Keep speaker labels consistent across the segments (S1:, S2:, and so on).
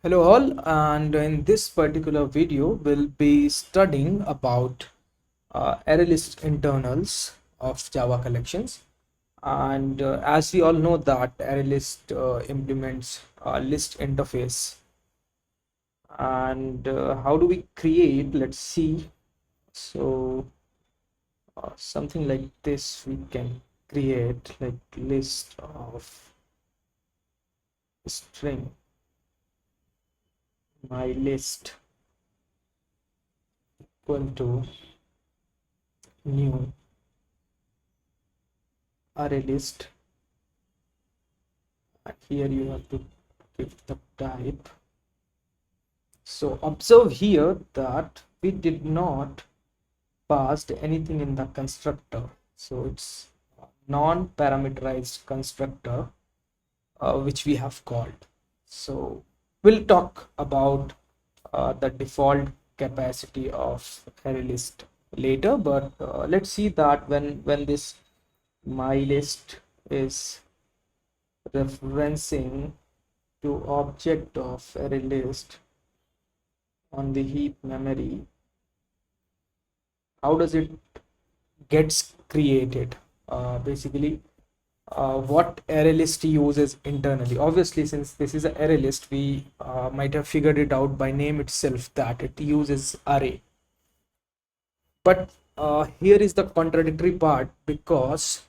S1: Hello all, and in this particular video we'll be studying about ArrayList internals of Java collections. And as we all know that ArrayList implements a list interface. And how do we create? Let's see. So something like this we can create, like list of string my list equal to new array list, and here you have to give the type. So observe here that we did not passed anything in the constructor, so it's a non-parameterized constructor which we have called. So we'll talk about the default capacity of array list later, but let's see that when this my list is referencing to object of array list on the heap memory, how does it gets created? Basically, what array list uses internally. Obviously, since this is an array list, we might have figured it out by name itself that it uses array. But here is the contradictory part, because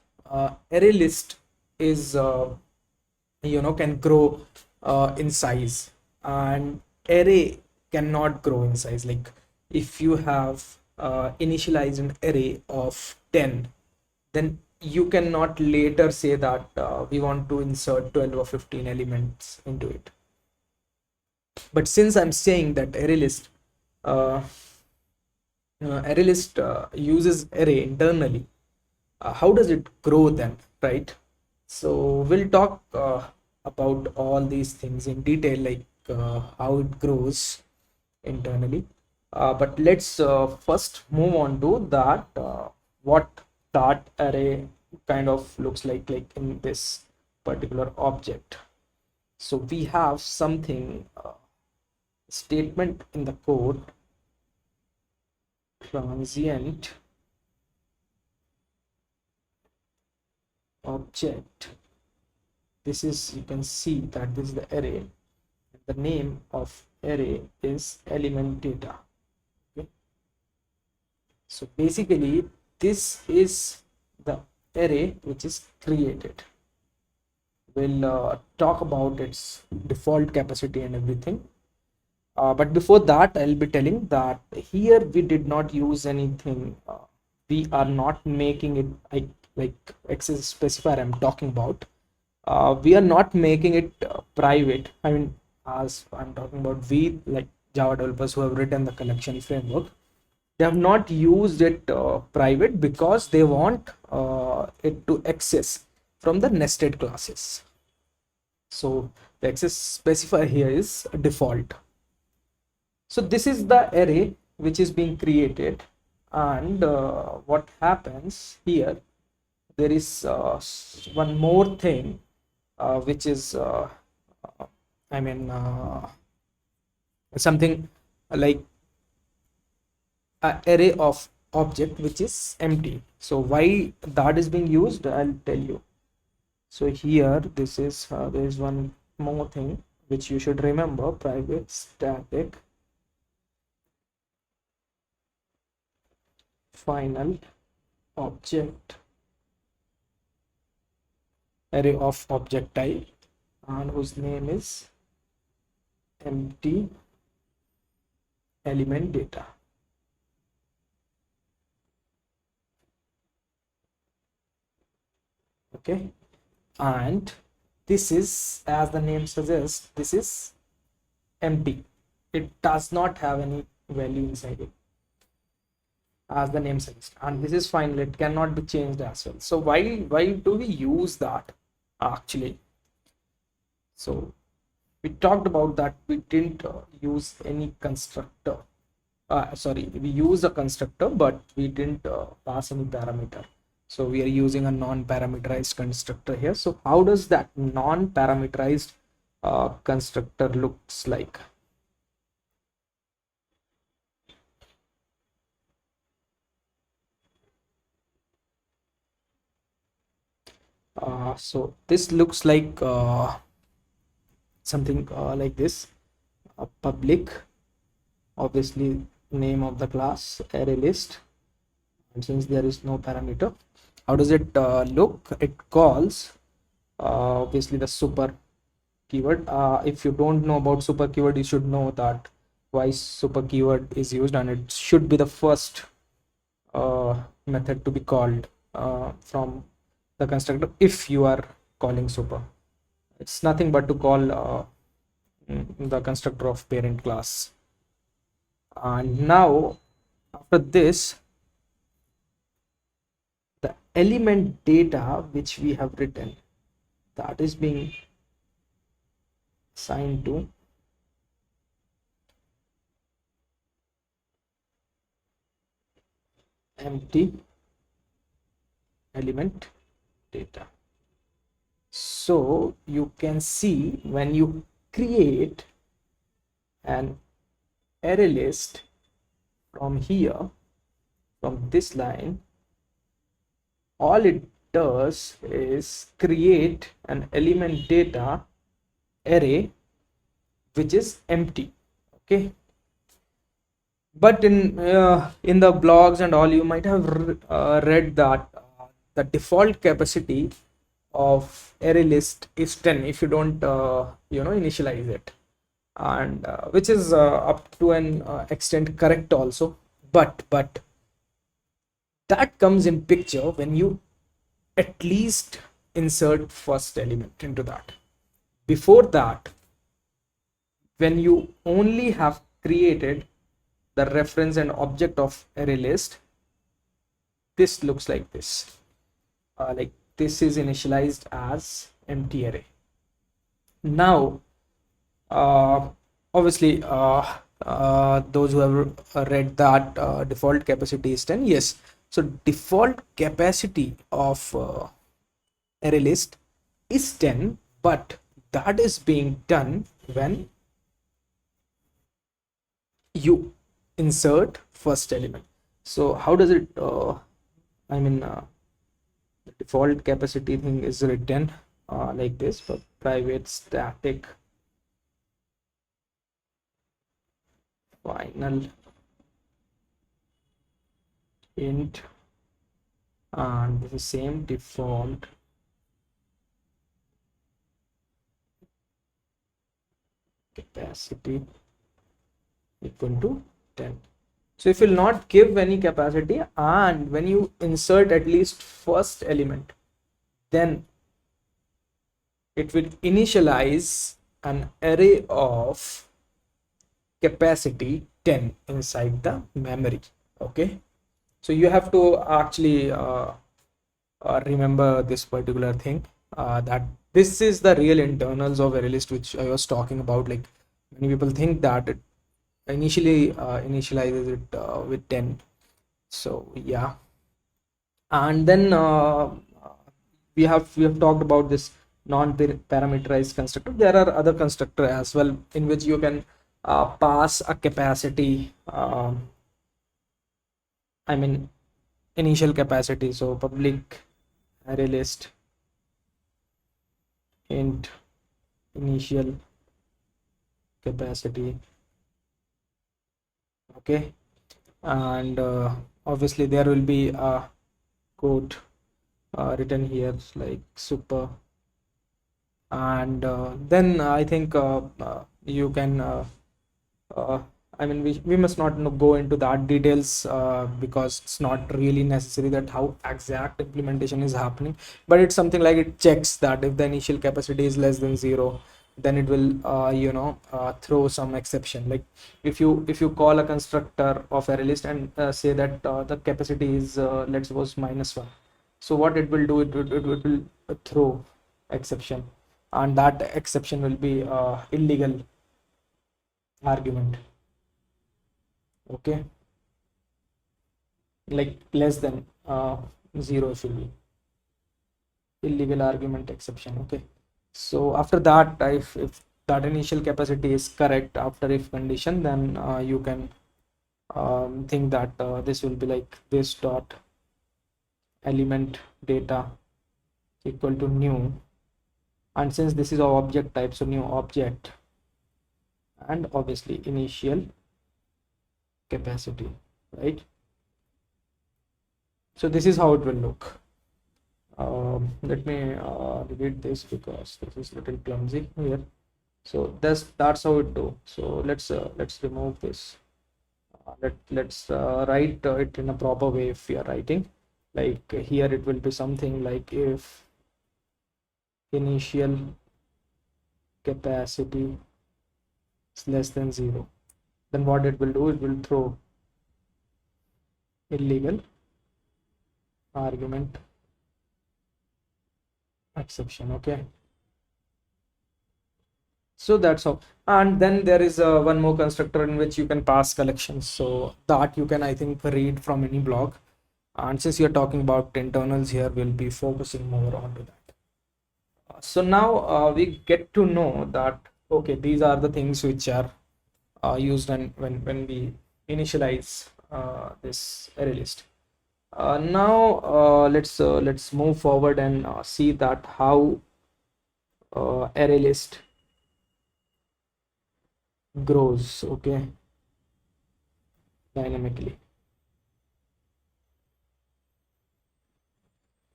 S1: array list is can grow in size, and array cannot grow in size. Like if you have initialized an array of 10, then you cannot later say that we want to insert 12 or 15 elements into it. But since I'm saying that uh, ArrayList uses array internally, how does it grow then, right? So we'll talk about all these things in detail, like how it grows internally. But let's first move on to that, what that array kind of looks like in this particular object. So we have something, statement in the code, transient object. This is, you can see that this is the array. The name of array is element data. Okay, so basically this is the array which is created. We'll talk about its default capacity and everything, but before that I'll be telling that here we did not use anything. We are not making it like access specifier I'm talking about. We are not making it private. I mean, as I'm talking about, we, like Java developers who have written the collection framework, they have not used it private because they want it to access from the nested classes. So the access specifier here is default. So this is the array which is being created, and what happens here, there is one more thing which is I mean something like an array of object which is empty. So why that is being used, I'll tell you. So here this is there is one more thing which you should remember: private static final object array of object type, and whose name is empty element data. Okay, and this is, as the name suggests, this is empty. It does not have any value inside it, as the name suggests, and this is final. It cannot be changed as well. So why do we use that actually? So we talked about that we didn't use any constructor. Sorry, we use a constructor, but we didn't pass any parameter. So we are using a non-parameterized constructor here. So how does that non-parameterized constructor looks like. So this looks like something like this. Public, obviously name of the class, array list, and since there is no parameter, how does it look? It calls obviously the super keyword. If you don't know about super keyword, you should know that why super keyword is used, and it should be the first method to be called from the constructor if you are calling super. It's nothing but to call the constructor of parent class. And now after this, the element data which we have written, that is being assigned to empty element data. So you can see when you create an array list from here, from this line, all it does is create an element data array which is empty. Okay, but in the blogs and all, you might have read that the default capacity of array list is 10 if you don't initialize it, and which is up to an extent correct also, but that comes in picture when you at least insert first element into that. Before that, when you only have created the reference and object of array list, this looks like this. Like this is initialized as empty array. Now obviously those who have read that default capacity is 10, yes. So default capacity of array list is 10, but that is being done when you insert first element. So how does it I mean the default capacity thing is written like this, for private static final int, and this is same default capacity equal to 10. So if you will not give any capacity, and when you insert at least first element, then it will initialize an array of capacity 10 inside the memory. Okay, so you have to actually remember this particular thing, that this is the real internals of ArrayList which I was talking about. Like many people think that it initially initializes it with 10. So yeah, and then we have talked about this non-parameterized constructor. There are other constructor as well in which you can pass a capacity, I mean initial capacity. So public array list int initial capacity. Okay, and obviously there will be a code written here like super, and then I think you can uh, I mean we must not go into that details because it's not really necessary that how exact implementation is happening, but it's something like it checks that if the initial capacity is less than 0, then it will throw some exception. Like if you call a constructor of ArrayList and say that the capacity is let's suppose -1, so what it will do, it will throw exception, and that exception will be illegal argument. Okay, like less than 0, it will be illegal argument exception. Okay, so after that, if that initial capacity is correct after if condition, then you can think that this will be like this dot element data equal to new, and since this is our object type, so new object, and obviously initial capacity, right? So this is how it will look. Let me delete this because this is little clumsy here. So that's how it do. So let's remove this. Let's write it in a proper way. If we are writing, like here it will be something like if initial capacity is less than 0, then what it will do, it will throw illegal argument exception. Okay, so that's how. And then there is one more constructor in which you can pass collections, so that you can, I think, read from any blog. And since you're talking about internals here, we'll be focusing more onto that. So now we get to know that okay, these are the things which are used when we initialize this array list. Now let's move forward and see that how array list grows, okay, dynamically.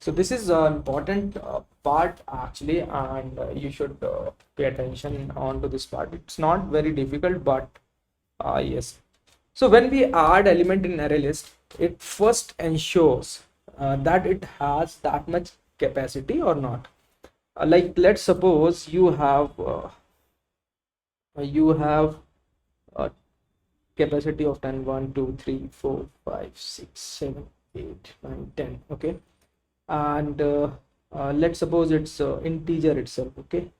S1: So this is an important part actually, and you should pay attention on to this part. It's not very difficult, but yes. So when we add element in array list, it first ensures that it has that much capacity or not. Like let's suppose you have a capacity of 10, 1, 2, 3, 4, 5, 6, 7, 8, 9, 10. Okay, and let's suppose it's integer itself. Okay,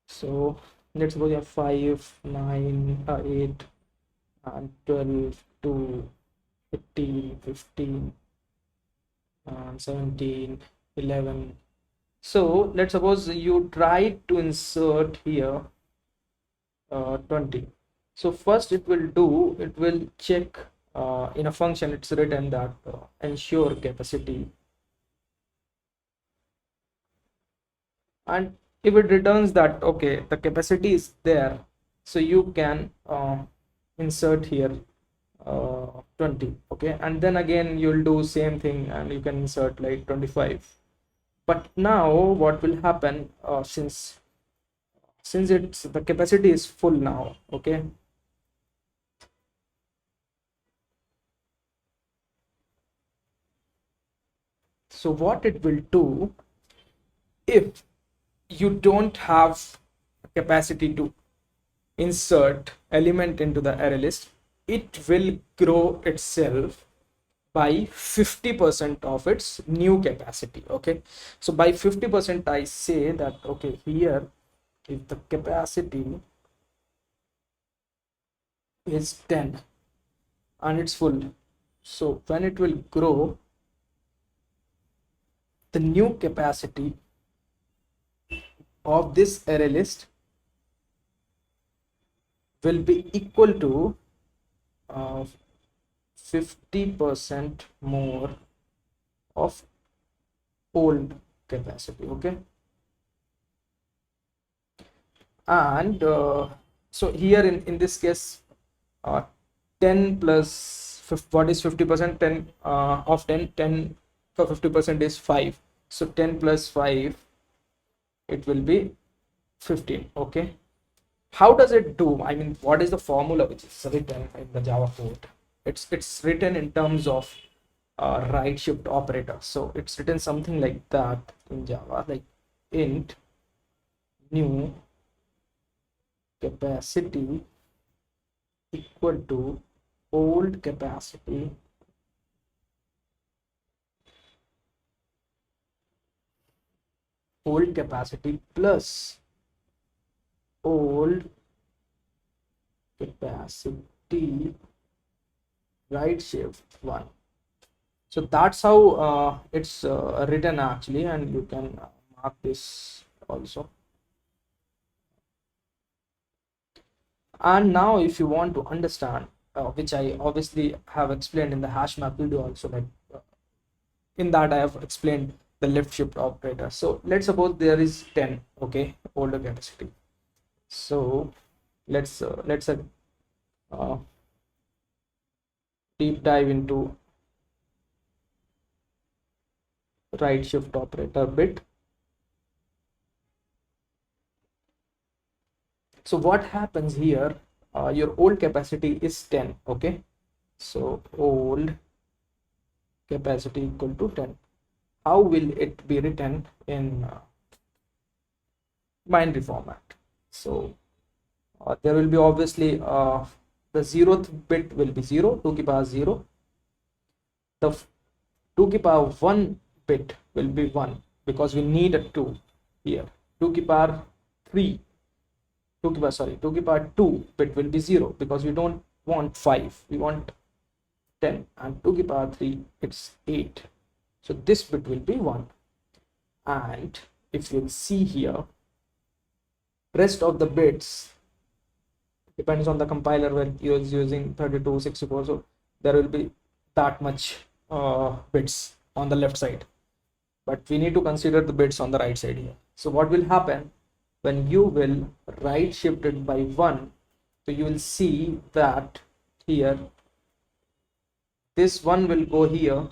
S1: so let's suppose you have 5, 9, 8, and 12, 2, 18, 15, and 17, 11. So let's suppose you try to insert here 20. So first it will check in a function, it's written that ensure capacity, and if it returns that okay, the capacity is there, so you can insert here 20. Okay, and then again you'll do same thing and you can insert like 25. But now what will happen, since it's the capacity is full now. Okay, so what it will do, if you don't have capacity to insert element into the array list, it will grow itself by 50% of its new capacity. Okay, so by 50% I say that okay, here if the capacity is 10 and it's full, so when it will grow, the new capacity of this array list will be equal to 50% more of old capacity. Okay, and so here in this case, 10 plus what is 50%? 10 of 10 for 50% is 5, so 10 plus 5, it will be 15. Okay, how does it do? I mean, what is the formula which is written in the Java code? It's written in terms of right shift operator. So it's written something like that in Java, like int new capacity equal to old capacity plus old capacity right shift 1. So that's how it's written actually, and you can mark this also. And now if you want to understand, which I obviously have explained in the hash map video also, like in that I have explained the left shift operator. So let's suppose there is 10, okay, older capacity. So let's uh, deep dive into right shift operator bit. So what happens here, your old capacity is 10, okay, so old capacity equal to 10. How will it be written in binary format? So there will be obviously the 0th bit will be 0, 2 ki power 0. The 2 ki power 1 bit will be 1 because we need a 2 here. 2 ki power 3, 2 ki power, sorry, 2 ki power 2 bit will be 0 because we don't want 5, we want 10, and 2 ki power 3 it's 8. So this bit will be 1. And if you'll see here, rest of the bits depends on the compiler where you're using 32, 64, so there will be that much bits on the left side, but we need to consider the bits on the right side here. So what will happen when you will right shift it by 1, so you will see that here this 1 will go here,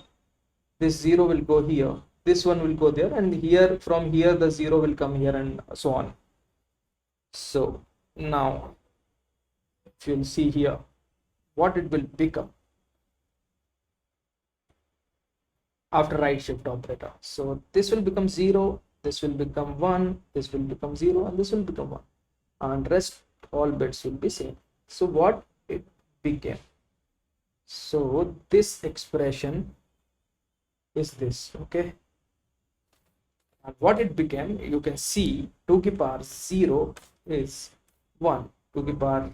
S1: this 0 will go here, this 1 will go there, and here from here the 0 will come here, and so on. So now if you'll see here what it will become after right shift operator. So this will become 0, this will become 1, this will become 0, and this will become 1, and rest all bits will be same. So what it became, so this expression is this, okay, and what it became, you can see 2 ki power 0 is 1, 2 ki power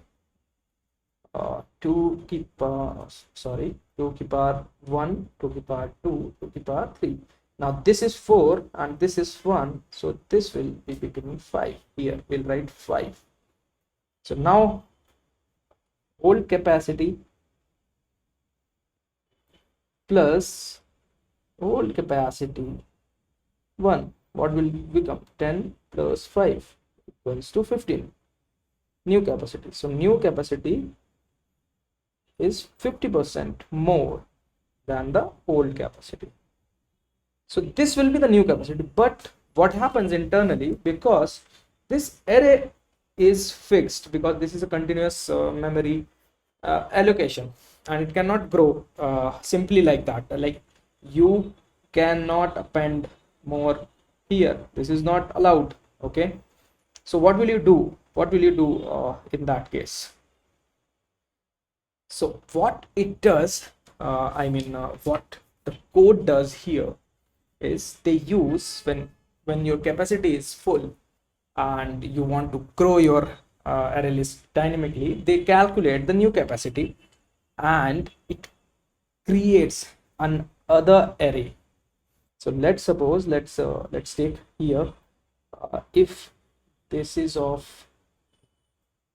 S1: 2 ki power, sorry, 2 ki power 1, 2 ki power 2, 2 ki power 3. Now this is 4 and this is 1, so this will be becoming 5. Here we'll write 5. So now old capacity plus old capacity 1, what will become? 10 plus 5 equals to 15. New capacity, so new capacity is 50% more than the old capacity. So this will be the new capacity. But what happens internally, because this array is fixed, because this is a continuous memory allocation, and it cannot grow simply like that, like you cannot append more here, this is not allowed, okay. So what will you do, in that case? So what it does, what the code does here is they use, when your capacity is full and you want to grow your array list dynamically, they calculate the new capacity and it creates another array. So let's suppose, let's take here, if this is of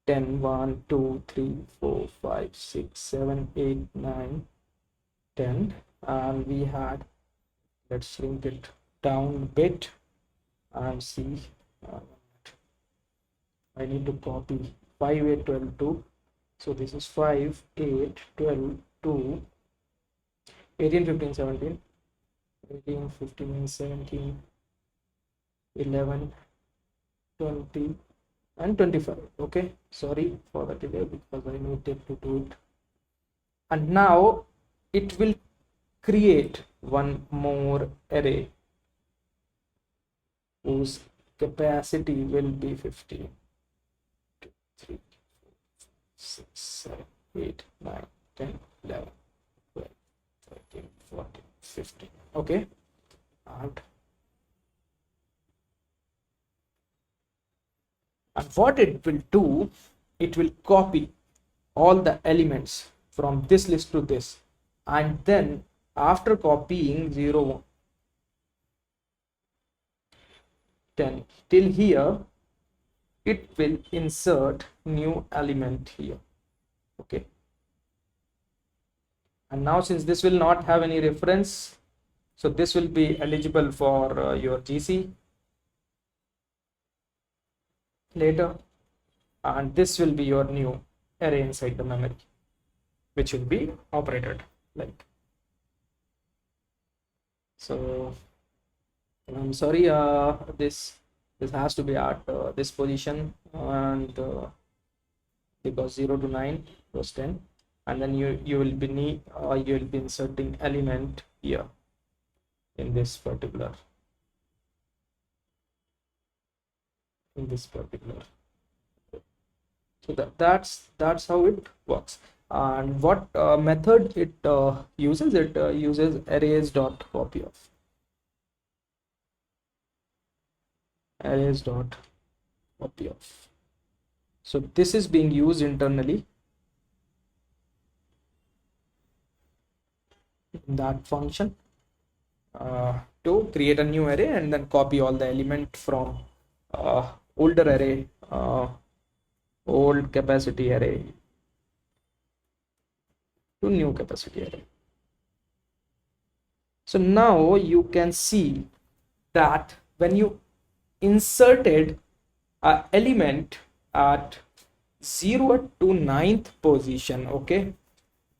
S1: 10, 1, 2, 3, 4, 5, 6, 7, 8, 9, 10, and we had, let's shrink it down a bit and see, I need to copy 5, 8, 12, 2, so this is 5, 8, 12, 2, 18, 15, 17, 18, 15, 17, 11, 20, and 25. Okay, sorry for the delay because I needed to do it. And now it will create one more array whose capacity will be 15, 2, 3, 4, 6, 7, 8, 9, 10, 11, 12, 13, 14, 15. Okay, and what it will do, it will copy all the elements from this list to this, and then after copying 0, 10 till here, it will insert new element here. Okay, and now since this will not have any reference, so this will be eligible for your GC later, and this will be your new array inside the memory, which will be operated like. So I'm sorry, this has to be at this position, and because 0 to 9 was 10, and then you will be inserting element here in this particular so that's how it works. And what method it uses? It uses arrays dot copy of arrays dot copy of. So this is being used internally in that function to create a new array and then copy all the element from older array, old capacity array to new capacity array. So now you can see that when you inserted an element at 0 to 9th position, okay,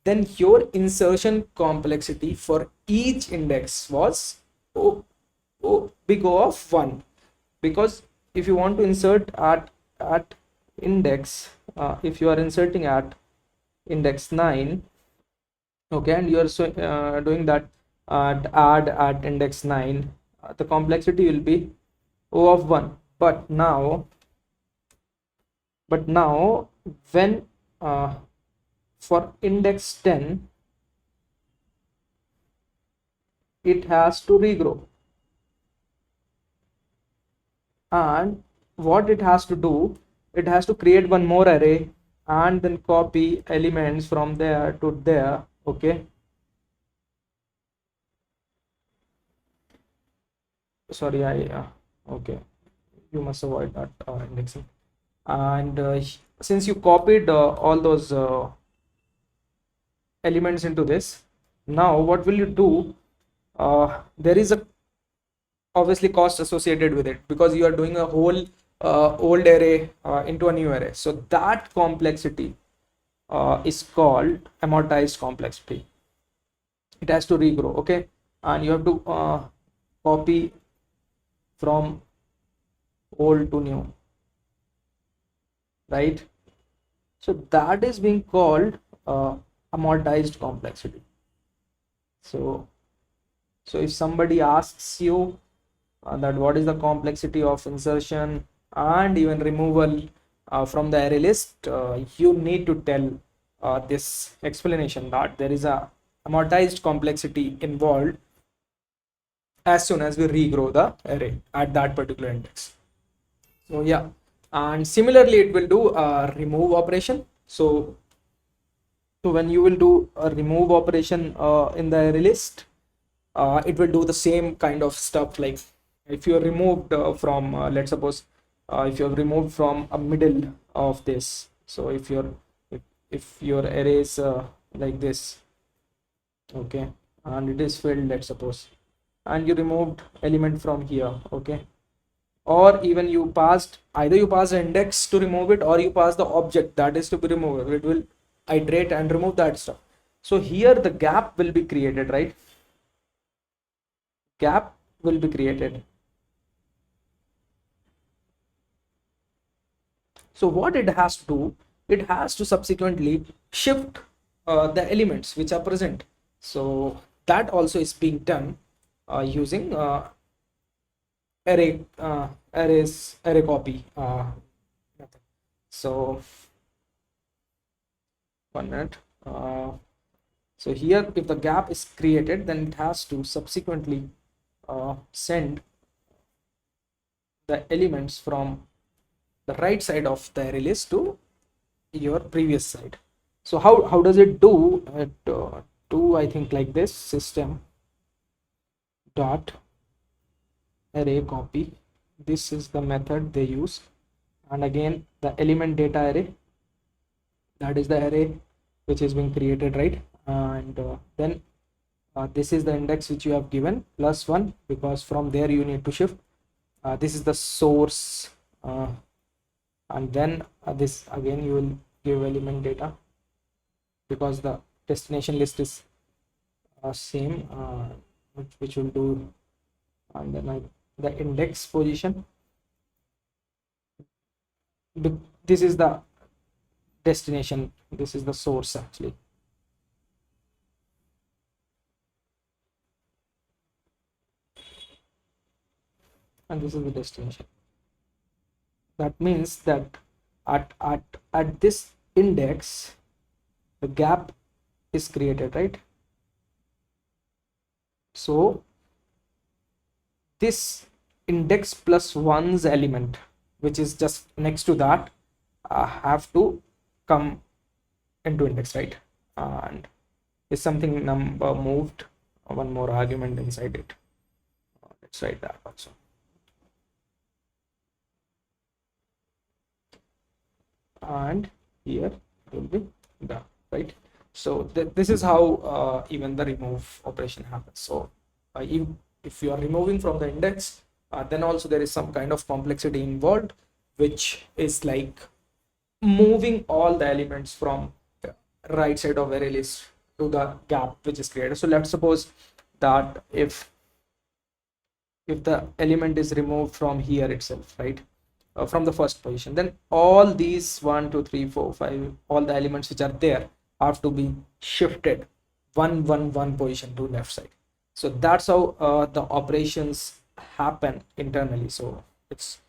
S1: then your insertion complexity for each index was big O of 1, because if you want to insert at index, if you are inserting at index 9, okay, and you are doing that add at index 9, the complexity will be O of 1. But now when for index 10, it has to regrow, and what it has to do, it has to create one more array and then copy elements from there to there. Okay, sorry, okay, you must avoid that indexing. And since you copied all those elements into this, now what will you do? There is a obviously cost associated with it, because you are doing a whole old array into a new array. So that complexity is called amortized complexity. It has to regrow, okay, and you have to copy from old to new, right? So that is being called amortized complexity. So if somebody asks you that what is the complexity of insertion and even removal from the array list, you need to tell this explanation that there is a amortized complexity involved as soon as we regrow the array at that particular index. So yeah, and similarly it will do a remove operation. So when you will do a remove operation in the array list, it will do the same kind of stuff. Like if you are removed from let's suppose if you have removed from a middle of this, so if your array is like this, okay, and it is filled, let's suppose, and you removed element from here, okay, or even you passed index to remove it, or you pass the object that is to be removed, it will iterate and remove that stuff. So here the gap will be created, right? Gap will be created. So what it has to do, it has to subsequently shift the elements which are present. So that also is being done using array copy method. So 1 minute. So here, if the gap is created, then it has to subsequently send the elements from the right side of the array list to your previous side. So how does it do it? Do I think like this: system dot array copy this is the method they use. And again, the element data array, that is the array which is being created, right? And then this is the index which you have given plus 1, because from there you need to shift. This is the source, and then this again you will give element data, because the destination list is same, which will do. And then the index position, this is the destination, this is the source actually. And this is the destination. That means that at this index the gap is created, right? So this index plus 1's element, which is just next to that, have to come into index, right? And is something number moved, one more argument inside it. Let's write that also. And here will be the right. So this is how even the remove operation happens. So if you are removing from the index, then also there is some kind of complexity involved, which is like moving all the elements from the right side of array list to the gap which is created. So let's suppose that if the element is removed from here itself, right, from the first position, then all these 1 2 3 4 5, all the elements which are there have to be shifted one position to left side. So that's how the operations happen internally. So it's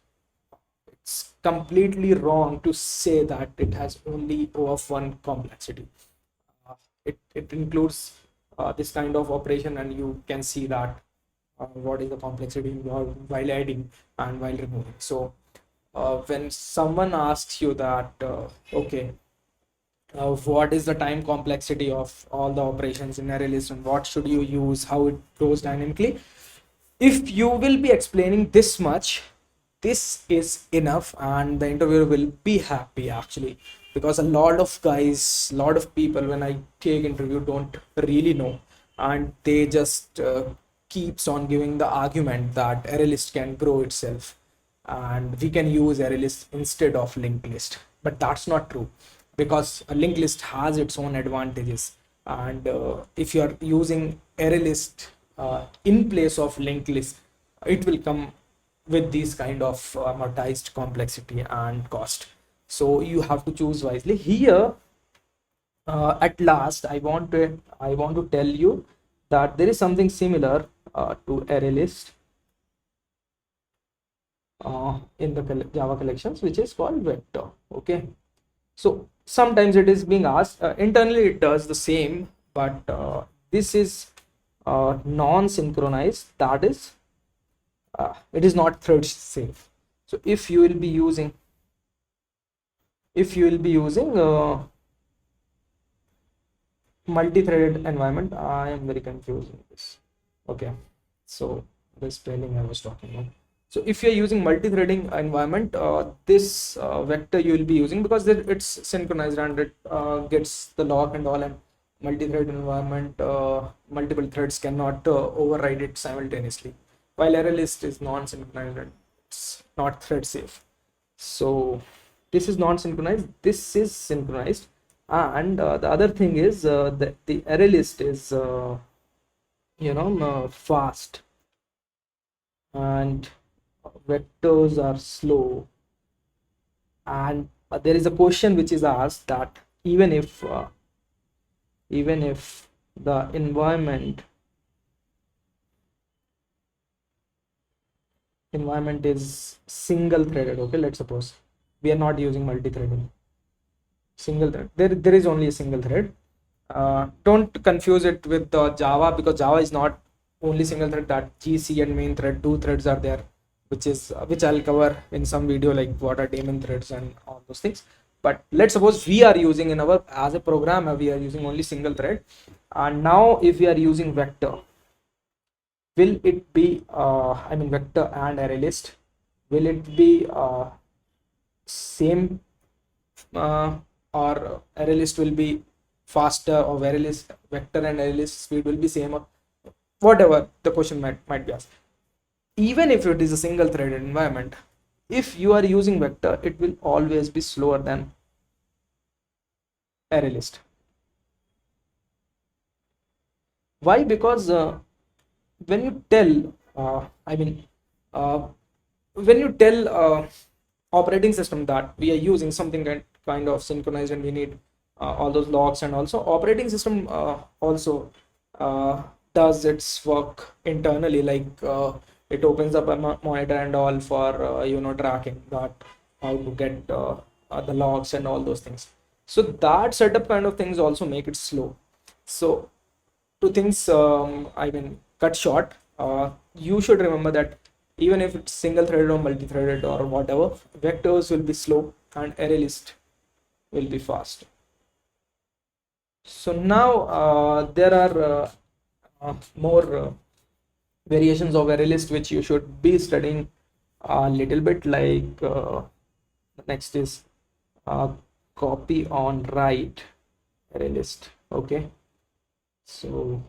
S1: completely wrong to say that it has only O of 1 complexity. It includes this kind of operation, and you can see that what is the complexity involved while adding and while removing. So when someone asks you that okay, what is the time complexity of all the operations in array list and what should you use, how it goes dynamically, if you will be explaining this much, this is enough, and the interviewer will be happy actually, because a lot of guys, lot of people when I take interview don't really know, and they just keeps on giving the argument that ArrayList can grow itself and we can use ArrayList instead of linked list. But that's not true, because a linked list has its own advantages, and if you are using ArrayList in place of linked list, it will come with these kind of amortized complexity and cost. So you have to choose wisely here. At last, I want to tell you that there is something similar to ArrayList in the Java collections, which is called vector. Okay, so sometimes it is being asked internally, it does the same, but this is non-synchronized, that is it is not thread safe. So if you will be using multi-threaded environment, I am very confused in this. Okay, so the spelling I was talking about. So if you're using multi-threading environment, this vector you will be using, because it's synchronized and it gets the lock and all, and multi-thread environment, multiple threads cannot override it simultaneously, while ArrayList is non-synchronized and it's not thread safe. So this is non-synchronized, this is synchronized. And the other thing is the ArrayList is fast, and vectors are slow. And there is a question which is asked that even if the environment is single threaded, okay, let's suppose we are not using multi-threading, single thread, there is only a single thread. Don't confuse it with the Java, because Java is not only single thread, that GC and main thread, two threads are there, which I'll cover in some video, like what are daemon threads and all those things. But let's suppose we are using in our, as a programmer, we are using only single thread. And now if we are using vector, will it be vector and ArrayList, will it be same, or array list will be faster, or array list vector and array list speed will be same, or whatever the question might be asked. Even if it is a single threaded environment, if you are using vector, it will always be slower than array list. Why? Because when you tell I mean uh, when you tell operating system that we are using something kind of synchronized, and we need all those logs, and also operating system also uh, does its work internally, like it opens up a monitor and all for tracking that, how to get the logs and all those things. So that setup kind of things also make it slow. So to things cut short, you should remember that even if it's single threaded or multi-threaded or whatever, vectors will be slow and array list will be fast. So now there are more variations of array list which you should be studying a little bit, like the next is uh, copy on write array list. Okay, so